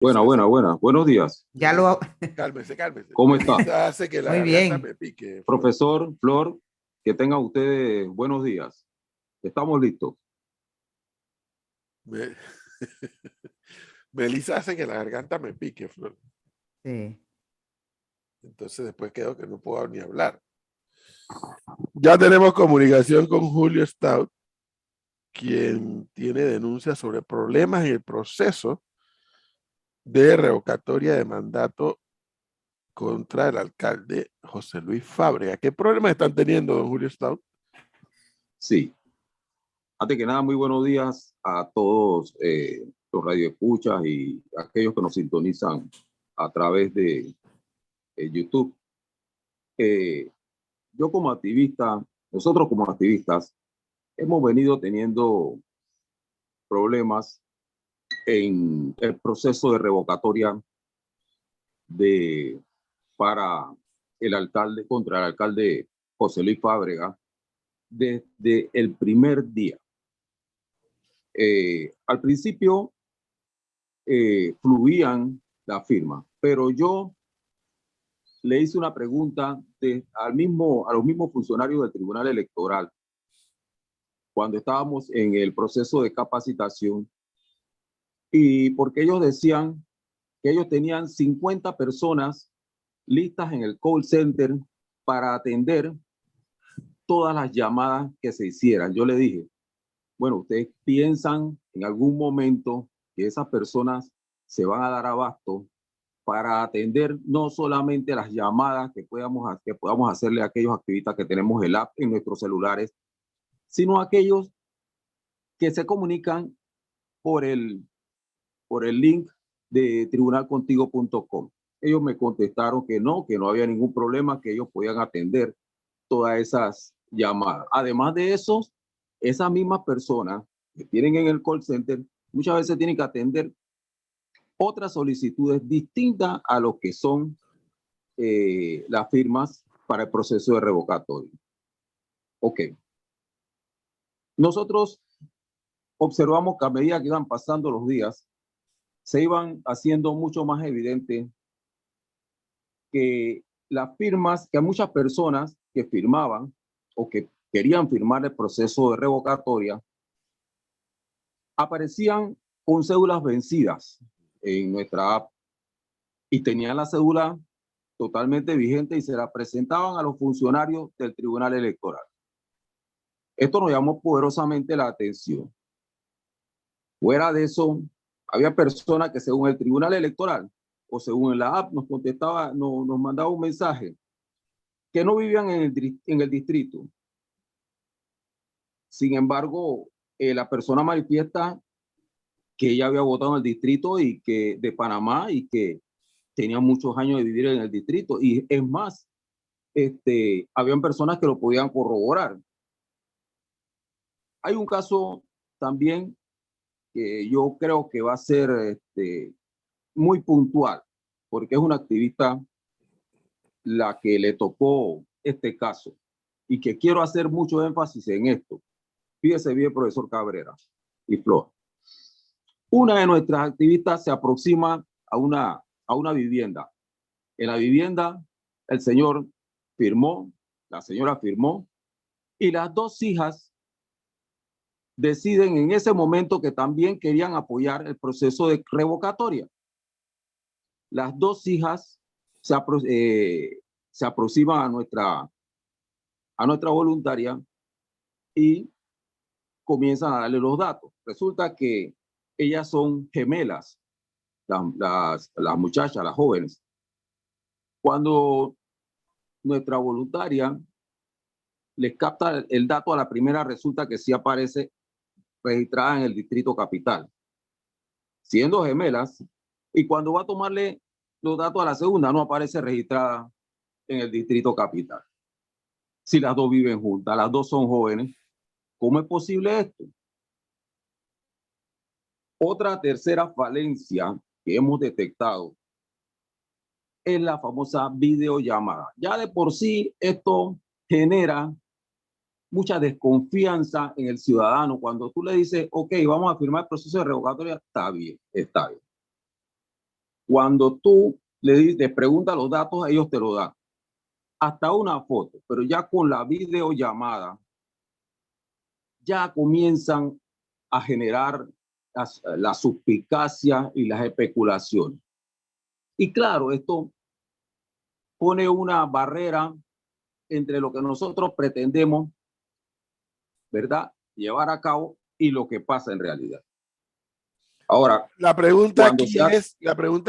Buenos días. Ya lo... Cálmese. ¿Cómo está? Hace que la Muy garganta bien. me pique. Profesor, Flor, que tengan ustedes buenos días. Estamos listos. Melissa hace que la garganta me pique, Flor. Sí. Entonces después quedo que no puedo ni hablar. Ya tenemos comunicación con Julio Stout, quien tiene denuncias sobre problemas en el proceso de revocatoria de mandato contra el alcalde José Luis Fábrega. ¿Qué problemas están teniendo, don Julio Stout? Sí. Antes que nada, muy buenos días a todos los radioescuchas y aquellos que nos sintonizan a través de YouTube. Yo como activista, nosotros como activistas, hemos venido teniendo problemas en el proceso de revocatoria para el alcalde, contra el alcalde José Luis Fábrega, desde el primer día. Al principio fluían las firmas, pero yo le hice una pregunta a los mismos funcionarios del Tribunal Electoral cuando estábamos en el proceso de capacitación, y porque ellos decían que ellos tenían 50 personas listas en el call center para atender todas las llamadas que se hicieran. Yo le dije, bueno, ¿ustedes piensan en algún momento que esas personas se van a dar abasto para atender no solamente las llamadas que podamos hacerle a aquellos activistas que tenemos el app en nuestros celulares, sino a aquellos que se comunican por el link de tribunalcontigo.com? Ellos me contestaron que no había ningún problema, que ellos podían atender todas esas llamadas. Además de eso, esas mismas personas que tienen en el call center muchas veces tienen que atender otras solicitudes distintas a lo que son las firmas para el proceso de revocatorio. Ok. Nosotros observamos que a medida que iban pasando los días, se iban haciendo mucho más evidente que las firmas, que hay muchas personas que firmaban o que querían firmar el proceso de revocatoria, aparecían con cédulas vencidas en nuestra app y tenían la cédula totalmente vigente y se la presentaban a los funcionarios del Tribunal Electoral. Esto nos llamó poderosamente la atención. Fuera de eso, había personas que según el Tribunal Electoral o según la app nos mandaba un mensaje que no vivían en el distrito. Sin embargo, la persona manifiesta que ella había votado en el distrito y que de Panamá y que tenía muchos años de vivir en el distrito. Y es más, habían personas que lo podían corroborar. Hay un caso también que yo creo que va a ser muy puntual, porque es una activista la que le tocó este caso y que quiero hacer mucho énfasis en esto. Fíjese bien, profesor Cabrera y Flor. Una de nuestras activistas se aproxima a una vivienda. En la vivienda, el señor firmó, la señora firmó, y las dos hijas deciden en ese momento que también querían apoyar el proceso de revocatoria. Las dos hijas se aproximan a nuestra voluntaria y comienzan a darle los datos. Resulta que ellas son gemelas, las muchachas, las jóvenes. Cuando nuestra voluntaria les capta el dato a la primera, resulta que sí aparece registrada en el distrito capital, siendo gemelas, y cuando va a tomarle los datos a la segunda, no aparece registrada en el distrito capital. Si las dos viven juntas, las dos son jóvenes, ¿cómo es posible esto? Otra tercera falencia que hemos detectado es la famosa videollamada. Ya de por sí esto genera mucha desconfianza en el ciudadano. Cuando tú le dices, ok, vamos a firmar el proceso de revocatoria, está bien, está bien. Cuando tú le preguntas los datos, ellos te lo dan. Hasta una foto, pero ya con la videollamada, ya comienzan a generar la suspicacia y las especulaciones. Y claro, esto pone una barrera entre lo que nosotros pretendemos, ¿verdad?, llevar a cabo y lo que pasa en realidad. Ahora, la pregunta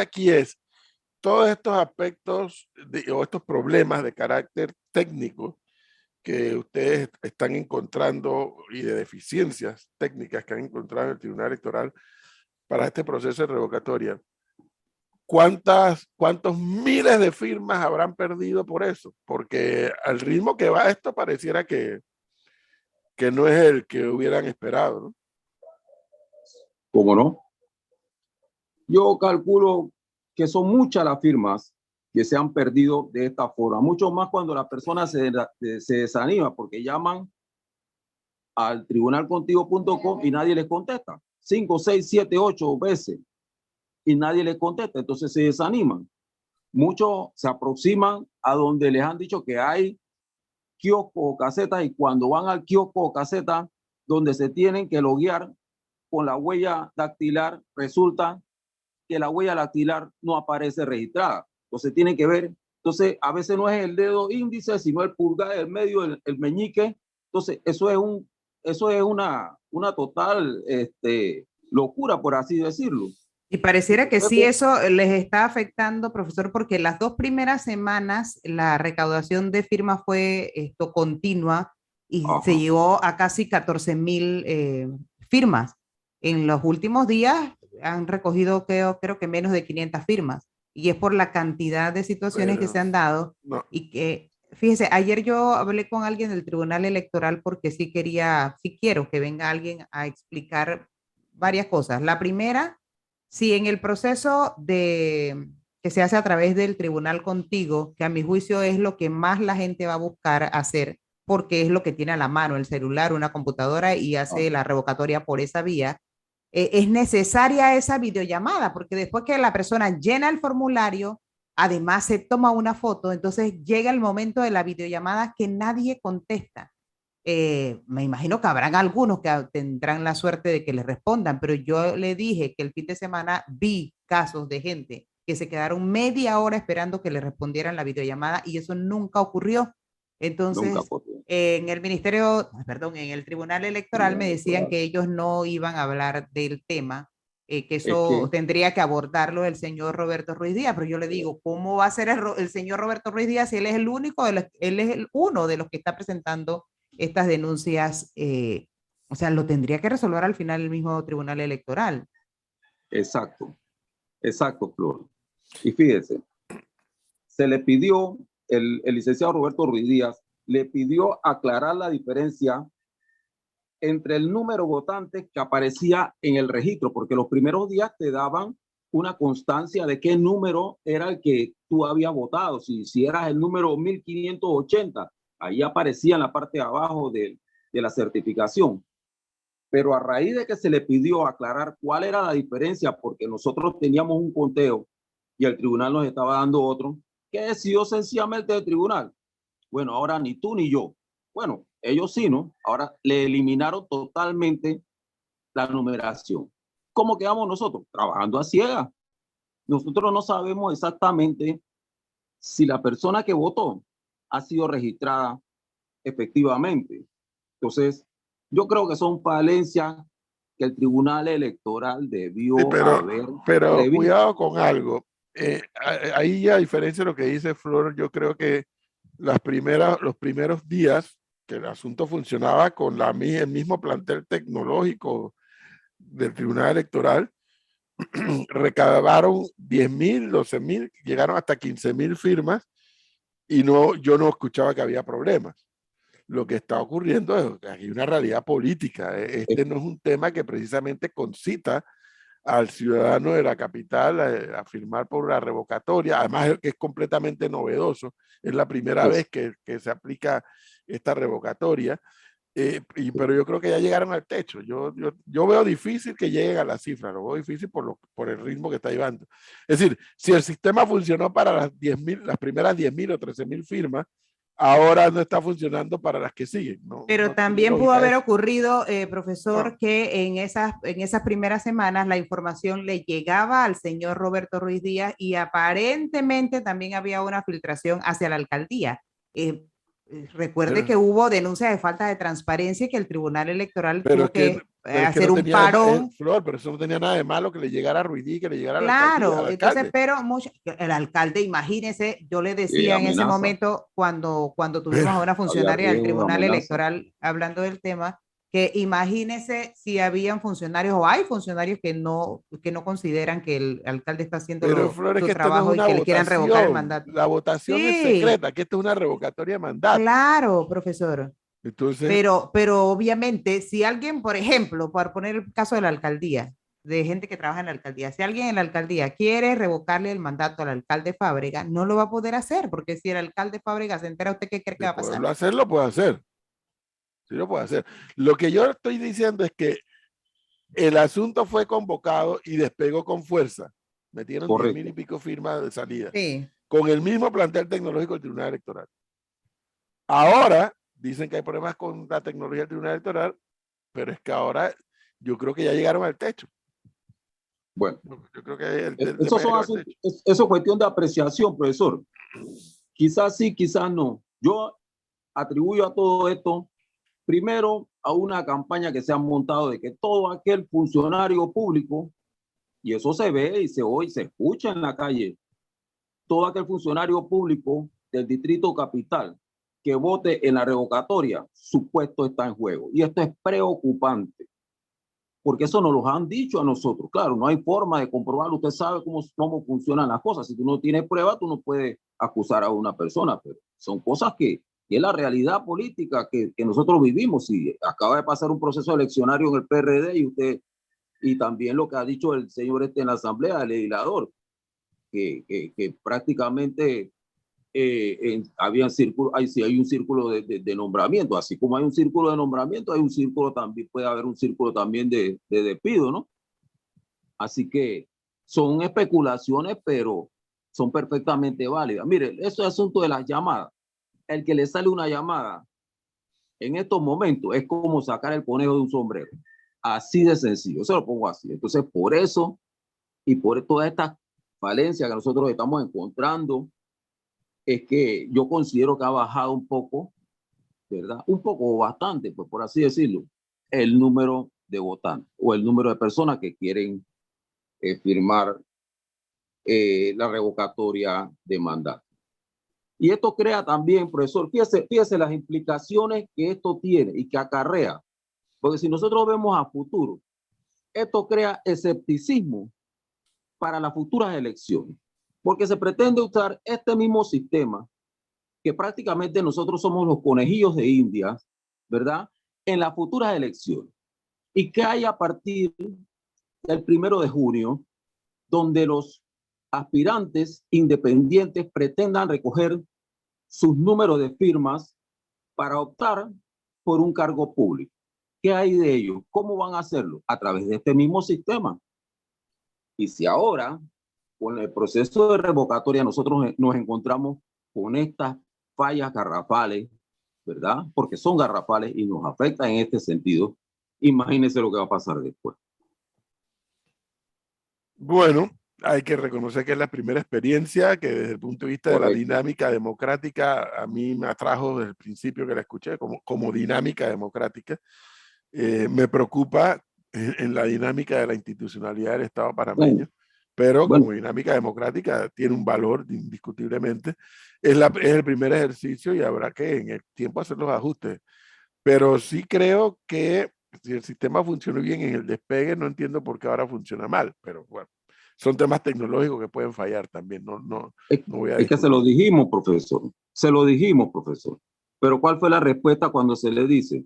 aquí es, todos estos aspectos o estos problemas de carácter técnico que ustedes están encontrando y de deficiencias técnicas que han encontrado en el Tribunal Electoral para este proceso de revocatoria, ¿cuántos miles de firmas habrán perdido por eso? Porque al ritmo que va esto pareciera que no es el que hubieran esperado, ¿no? ¿Cómo no? Yo calculo que son muchas las firmas que se han perdido de esta forma, mucho más cuando la persona se desanima porque llaman al tribunalcontigo.com y nadie les contesta. 5, 6, 7, 8 veces y nadie les contesta, entonces se desaniman. Muchos se aproximan a donde les han dicho que hay kiosco o caseta y cuando van al kiosco o caseta donde se tienen que loguear con la huella dactilar, resulta que la huella dactilar no aparece registrada. Entonces tienen que ver, entonces a veces no es el dedo índice, sino el pulgar, el medio, el meñique. Entonces eso es una total locura, por así decirlo. Y pareciera que sí, eso les está afectando, profesor, porque las 2 primeras semanas la recaudación de firmas fue continua y se llegó a casi 14,000 firmas. En los últimos días han recogido, creo que menos de 500 firmas. Y es por la cantidad de situaciones que se han dado. No. Y que, fíjese, ayer yo hablé con alguien del Tribunal Electoral porque sí quiero que venga alguien a explicar varias cosas. La primera, si en el proceso que se hace a través del Tribunal Contigo, que a mi juicio es lo que más la gente va a buscar hacer, porque es lo que tiene a la mano, el celular, una computadora, y hace la revocatoria por esa vía, es necesaria esa videollamada, porque después que la persona llena el formulario, además se toma una foto, entonces llega el momento de la videollamada que nadie contesta. Me imagino que habrán algunos que tendrán la suerte de que les respondan, pero yo le dije que el fin de semana vi casos de gente que se quedaron media hora esperando que le respondieran la videollamada y eso nunca ocurrió. Entonces, en el en el Tribunal Electoral me decían que ellos no iban a hablar del tema, que eso tendría que abordarlo el señor Roberto Ruiz Díaz, pero yo le digo, ¿cómo va a ser el señor Roberto Ruiz Díaz si él es el único, él es el uno de los que está presentando estas denuncias? O sea, lo tendría que resolver al final el mismo Tribunal Electoral. Exacto, Flor. Y fíjese, se le pidió, el licenciado Roberto Ruiz Díaz le pidió aclarar la diferencia entre el número votante que aparecía en el registro, porque los primeros días te daban una constancia de qué número era el que tú habías votado. Si eras el número 1580, ahí aparecía en la parte de abajo de la certificación. Pero a raíz de que se le pidió aclarar cuál era la diferencia, porque nosotros teníamos un conteo y el tribunal nos estaba dando otro, ¿qué decidió sencillamente el tribunal? Bueno, ahora ni tú ni yo. Bueno, ellos sí, ¿no? Ahora le eliminaron totalmente la numeración. ¿Cómo quedamos nosotros? Trabajando a ciegas. Nosotros no sabemos exactamente si la persona que votó ha sido registrada efectivamente. Entonces, yo creo que son falencias que el Tribunal Electoral debió haber pero previsto. Cuidado con algo. Ahí, a diferencia de lo que dice Flor, yo creo que los primeros días que el asunto funcionaba con el mismo plantel tecnológico del Tribunal Electoral, recabaron 10,000, 12,000, llegaron hasta 15,000 firmas y yo no escuchaba que había problemas. Lo que está ocurriendo es que hay una realidad política. Este no es un tema que precisamente concita al ciudadano de la capital a firmar por la revocatoria, además que es completamente novedoso, es la primera vez que se aplica esta revocatoria. Pero yo creo que ya llegaron al techo. Yo veo difícil que lleguen a la cifra, lo veo difícil por el ritmo que está llevando. Es decir, si el sistema funcionó para las primeras 10.000 o 13.000 firmas, ahora no está funcionando para las que siguen. Pero No tiene también pudo lógica haber eso. ocurrido, profesor, No, que en esas primeras semanas la información le llegaba al señor Roberto Ruiz Díaz y aparentemente también había una filtración hacia la alcaldía. Recuerde que pero, hubo denuncias de falta de transparencia y que el Tribunal Electoral pero tuvo es que, que pero es que hacer no un tenía, parón. Flor, pero eso no tenía nada de malo que le llegara a Ruidí, que le llegara a la alcaldía, al Claro, entonces, alcalde. pero el alcalde, imagínese, yo le decía en ese Amenaza, momento, cuando Pero, tuvimos a una había funcionaria del riesgo de Tribunal amenaza. Electoral hablando del tema, que imagínese si habían funcionarios o hay funcionarios que no consideran que el alcalde está haciendo Flor, es su que esto no es trabajo y una que le quieran revocar el votación. mandato. La votación es Sí, secreta, que esto es una revocatoria de mandato. claro, profesor. Entonces, Pero obviamente, si alguien, por ejemplo, para poner el caso de la alcaldía, de gente que trabaja en la alcaldía, si alguien en la alcaldía quiere revocarle el mandato al alcalde Fábrega, no lo va a poder hacer, porque si el alcalde Fábrega se entera, ¿usted qué cree que de va a pasar? poderlo hacer, lo puede hacer. Sí, lo puede hacer. Lo que yo estoy diciendo es que el asunto fue convocado y despegó con fuerza. Metieron 10.000 y Correcto. pico firmas de salida, Sí, con el mismo plantel tecnológico del Tribunal Electoral. Ahora dicen que hay problemas con la tecnología del Tribunal Electoral, pero es que ahora yo creo que ya llegaron al techo. Bueno, Yo creo que el esos tema ya son llegó al asuntos, techo. eso es cuestión de apreciación, profesor. Quizás sí, quizás no. Yo atribuyo a todo esto, primero, a una campaña que se ha montado de que todo aquel funcionario público, y eso se ve y se oye, se escucha en la calle, todo aquel funcionario público del Distrito Capital que vote en la revocatoria, su puesto está en juego. Y esto es preocupante, porque eso nos lo han dicho a nosotros. Claro, no hay forma de comprobarlo. Usted sabe cómo funcionan las cosas. Si tú no tienes pruebas, tú no puedes acusar a una persona, pero son cosas que es la realidad política que nosotros vivimos. Y acaba de pasar un proceso eleccionario en el PRD y también lo que ha dicho el señor en la asamblea, el legislador, que prácticamente había círculo, hay un círculo de nombramiento, así como hay un círculo de nombramiento, hay un círculo también, puede haber un círculo también de despido, ¿no? Así que son especulaciones, pero son perfectamente válidas. Mire, eso es asunto de las llamadas. El que le sale una llamada en estos momentos es como sacar el conejo de un sombrero. Así de sencillo, se lo pongo así. Entonces, por eso y por todas estas falencias que nosotros estamos encontrando, es que yo considero que ha bajado un poco, ¿verdad? Un poco o bastante, pues por así decirlo, el número de votantes o el número de personas que quieren firmar la revocatoria de mandato. Y esto crea también, profesor, fíjese las implicaciones que esto tiene y que acarrea, porque si nosotros vemos a futuro, esto crea escepticismo para las futuras elecciones, porque se pretende usar este mismo sistema que prácticamente nosotros somos los conejillos de Indias, ¿verdad? En las futuras elecciones. Y que hay a partir del 1 de junio, donde los aspirantes independientes pretendan recoger sus números de firmas para optar por un cargo público. ¿Qué hay de ello? ¿Cómo van a hacerlo? A través de este mismo sistema. Y si ahora, con el proceso de revocatoria, nosotros nos encontramos con estas fallas garrafales, ¿verdad? Porque son garrafales y nos afectan en este sentido. Imagínense lo que va a pasar después. Bueno, hay que reconocer que es la primera experiencia que desde el punto de vista de la Correcto. dinámica democrática a mí me atrajo desde el principio que la escuché como dinámica democrática. Me preocupa en la dinámica de la institucionalidad del Estado panameño, pero Bueno, como dinámica democrática tiene un valor indiscutiblemente. Es el primer ejercicio y habrá que en el tiempo hacer los ajustes. Pero sí creo que si el sistema funcionó bien en el despegue, no entiendo por qué ahora funciona mal, pero bueno, son temas tecnológicos que pueden fallar también, no voy a es que se lo discutir. dijimos, profesor. Se lo dijimos, profesor. Pero ¿cuál fue la respuesta cuando se le dice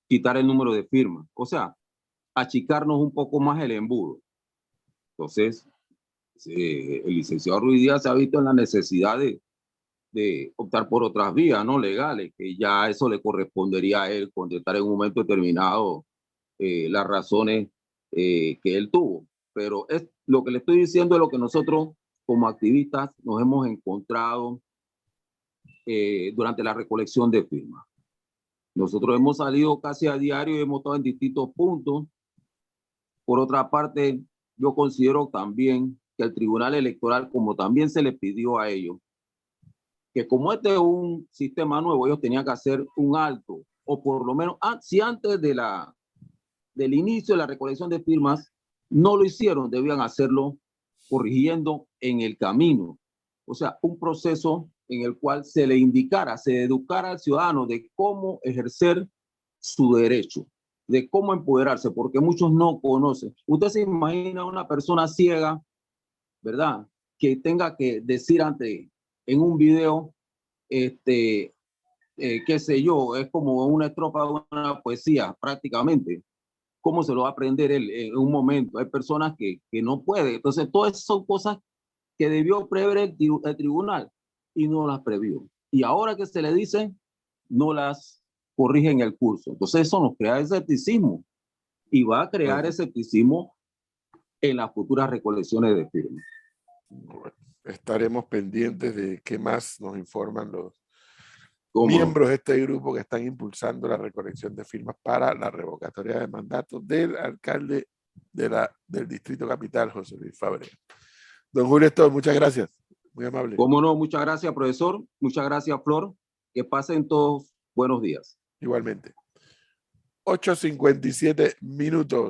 quitar el número de firmas? O sea, achicarnos un poco más el embudo. Entonces, el licenciado Ruiz Díaz se ha visto en la necesidad de optar por otras vías no legales, que ya eso le correspondería a él contestar en un momento determinado las razones que él tuvo. Pero es lo que le estoy diciendo es lo que nosotros como activistas nos hemos encontrado durante la recolección de firmas. Nosotros hemos salido casi a diario y hemos estado en distintos puntos. Por otra parte, yo considero también que el Tribunal Electoral, como también se le pidió a ellos, que como este es un sistema nuevo, ellos tenían que hacer un alto, o por lo menos, si antes del inicio de la recolección de firmas no lo hicieron, debían hacerlo corrigiendo en el camino. O sea, un proceso en el cual se le indicara, se educara al ciudadano de cómo ejercer su derecho, de cómo empoderarse, porque muchos no conocen. Usted se imagina una persona ciega, ¿verdad?, que tenga que decir en un video, qué sé yo, es como una estrofa de una poesía prácticamente. ¿Cómo se lo va a aprender él en un momento? Hay personas que no pueden. Entonces, todas esas son cosas que debió prever el tribunal y no las previó. Y ahora que se le dice, no las corrige en el curso. Entonces, eso nos crea escepticismo y va a crear escepticismo en las futuras recolecciones de firmas. Bueno, estaremos pendientes de qué más nos informan los ¿Cómo miembros de este grupo que están impulsando la recolección de firmas para la revocatoria de mandato del alcalde del Distrito Capital, José Luis Fábrega. Don Julio Stout, muchas gracias. Muy amable. ¿Cómo no? Muchas gracias, profesor. Muchas gracias, Flor. Que pasen todos buenos días. Igualmente. 8:57 minutos.